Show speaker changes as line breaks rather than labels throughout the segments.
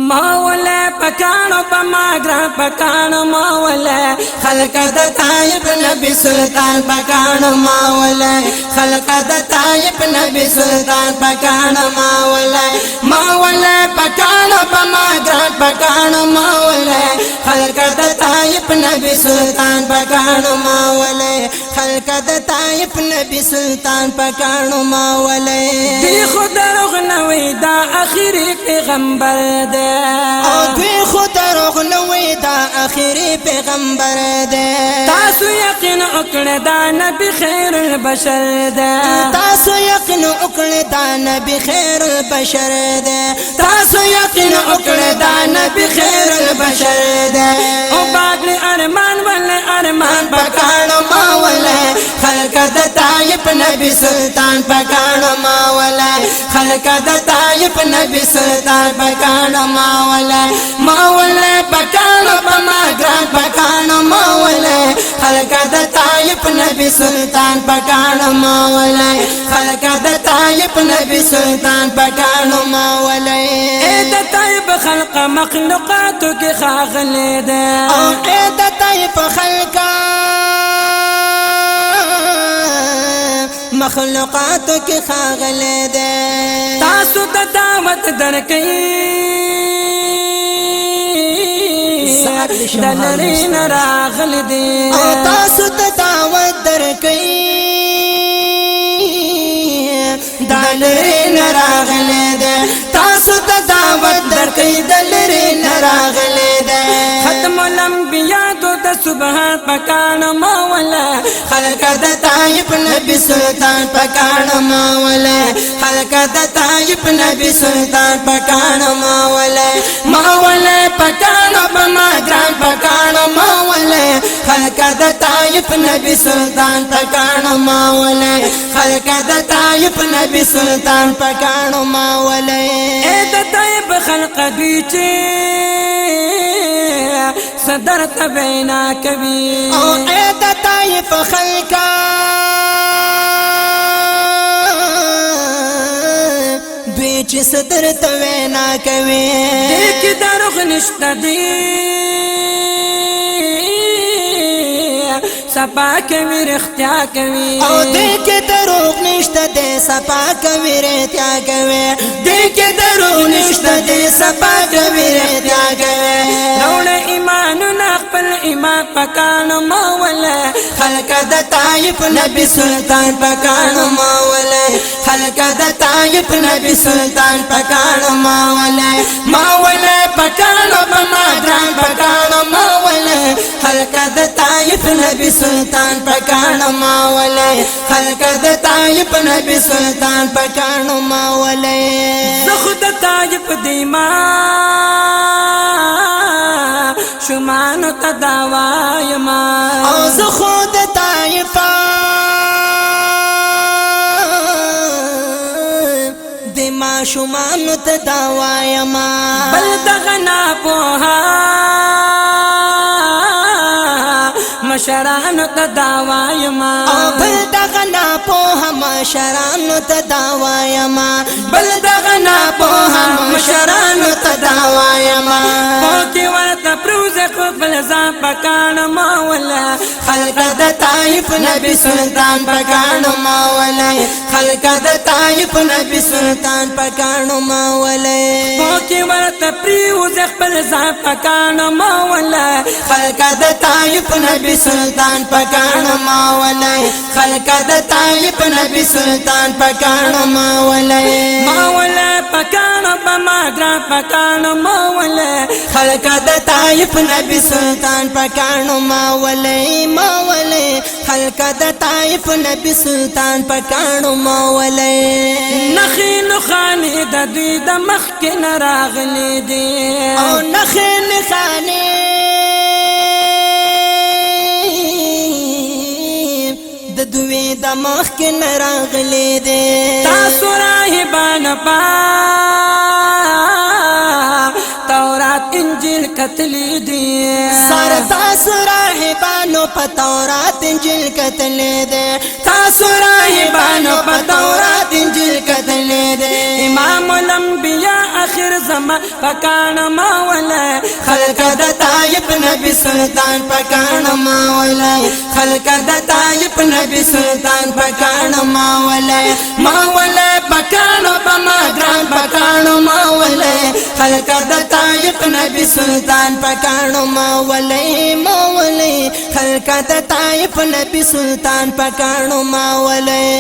مولا پکانو پا ماگران پکانو مولا خلق دا طائب نبی سلطان پکانو مولا خلق دا طائب نبی سلطان پکانو مولا مولا پکانو پا ماگران پکانو مولا خلق دا طائب نبی سلطان پکانو مولا خلق دا طائب نبی سلطان پکانو مولا دی خود روغ نوی دا آخری پیغمبر دے دوی خود روغ نوی دا آخری پیغمبر دے تاسو یقین اکڑ دا نبی خیر البشر دے تاسو یقین اکڑ دا نبی خیر البشر دے تاسو یقین اکڑ دا نبی خیر البشر دے او باگل ارمان والے ارمان پکانو مولا خلق دا طائب نبی سلطان پکانو مولا خلق دا طائب نبی سلطان پکانو مولا مولا پکانو بماگران پکانو مولا خلق دا طائب نبی سلطان پکانو مولا خلق دا طائب نبی سلطان پکانو مولا اے دا طائب خلق مخلوقاتو کی خاغلی دے اے دا طائب خلق مخلوقاتو کی خاغلی دے تاسو دا دعوت درکئی دلرین راغل دی تاسو دا دعوت درکئی دلرین راغل دے تاسو دا دعوت درکئی دلرین راغل دے ختم الانبیاء دو دا سبحان پکانو مولا خلق دا طائب نبی سلطان پکانو مولا خلق دا طائب نبی سلطان پکانو مولا مولا پکانو بماگران پکانو مولا خلق دا طائب نبی سلطان پکانو مولا خلق دا طائب نبی سلطان پکانو مولا اے دا طائب خلق بیچے صدر تبینا کبھی او اے دا طائب خلقا بیچ صدر تبینا کبھی دیکھ دروغ نشتا دی سپا کبھی رختیا کبھی او دیکھ دروغ نشتا دی سپا کبھی رختیا کبھی دیکھ دروغ نشتا دی سپا کبھی رختیا کبھی روڑ ایمانو نقبل ایمان پکانو مولا خلق دا طائب نبی سلطان پکانو مولا خلق دا طائب نبی سلطان پکانو مولا مولا پکانو بماگران پکانو مولا خلق دا طائب نبی سلطان پکانو مولا خلق دا طائب نبی سلطان پکانو مولا زخد طائب دیمان شمانو تداوائی ما او زخود طائفا دما شمانو تداوائی ما بل دغنا پوها مشرانو تداوائی ما بل دغنا پوها مشرانو تداوائی ما بل دغنا پوها مشرانو تداوائی ما پوکی ورطا پروز قبل زان پکانو مولا خلق دا طائب نبی سلطان پکانو مولا خلق دا طائب نبی سلطان پکانو مولا پوکی ورطا پروز قبل زان پکانو مولا خلق دا طائب نبی سلطان پکانو مولا خلق دا طائب نبی سلطان پکانو مولا مولا پکانو بماگران پکانو مولا خلق دا طائب نبی سلطان پکانو مولا مولا خلق دا طائب نبی سلطان پکانو مولا نخیل خانی دا دوی دا مخکن راغلی دی او نخیل خانی د دوی دا مخکن راغلی دی تاسو راهبان پا تورات انجیل کتلی دی سر تاسو راهبانو پا تورات انجیل کتلی دی تاسو راهبانو پا تورات انجیل کتلی دی امام الانبیاء آخر زمان پکان مولای خلق د طایب نبی سلطان پکان مولای خلق د طایب نبی سلطان پکان مولای پکان بما ګران پکان مولای خلق د طایب نبی سلطان پکان مولای خلق د طایب نبی سلطان پکان مولای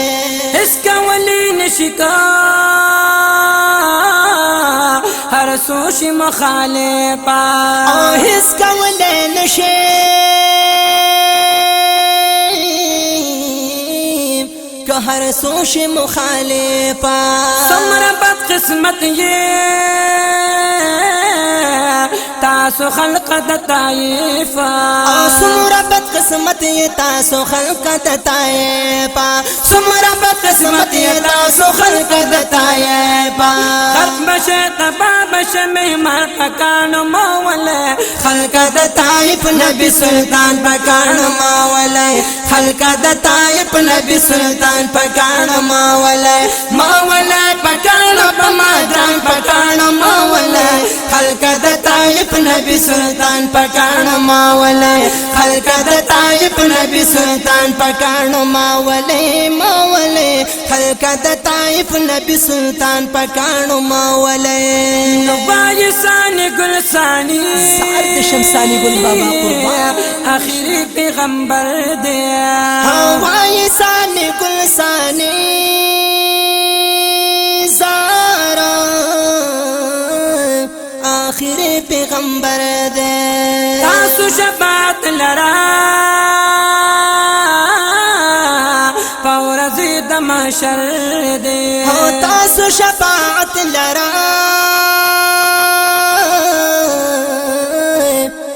اس کا ولی نشکا ہر سوش مخالفا اس کا ولی نشی کہ ہر سوش مخالفا سمر بد قسمت یہ تاسو خلق د طائفہ سمر بد قسمت یہ تاسو خلق د طائفہ سمر بد قسمت یہ تاسو خلق د طائفہ ختم شه تباب شه مهمان پکان مولای خلق د طائف نبی سلطان پکان مولای خلق د طائف نبی سلطان پکان مولای پکان بما ګران پکان مولای خلق د طائف نبی سلطان پکان مولای خلق د طائف نبی سلطان پکان مولای خلق د طائف نبی سلطان پکان مولای نوای سانی گل سانی سعد شمسانی گل بابا قربان آخری پیغمبر دے نوای سانی گل سانی زارا آخری پیغمبر دے تاسو شفاعت لرا پورزی د محشر دے تاسو شفاعت لرا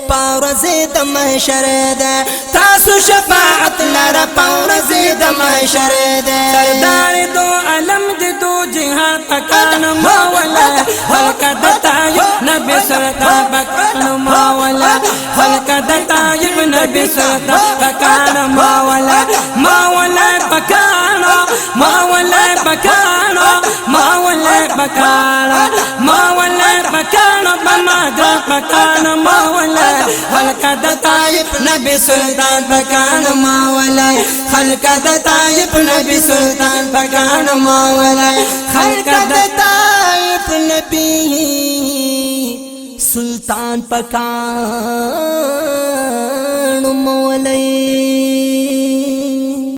پورزی د محشر دے تاسو شفاعت لرا پورزی د محشر دے سردار دو علم دی دو جہان پکان مولای خلق د طایب نبی سلطان پکان مولای خلق د طایب نبی سلطان پکان مولای پکان بما ګران پکان مولای خلق د طایب نبی سلطان پکان مولای خلق د طایب نبی سلطان پکان مولای خلق د طایب نبی سلطان پکان مولای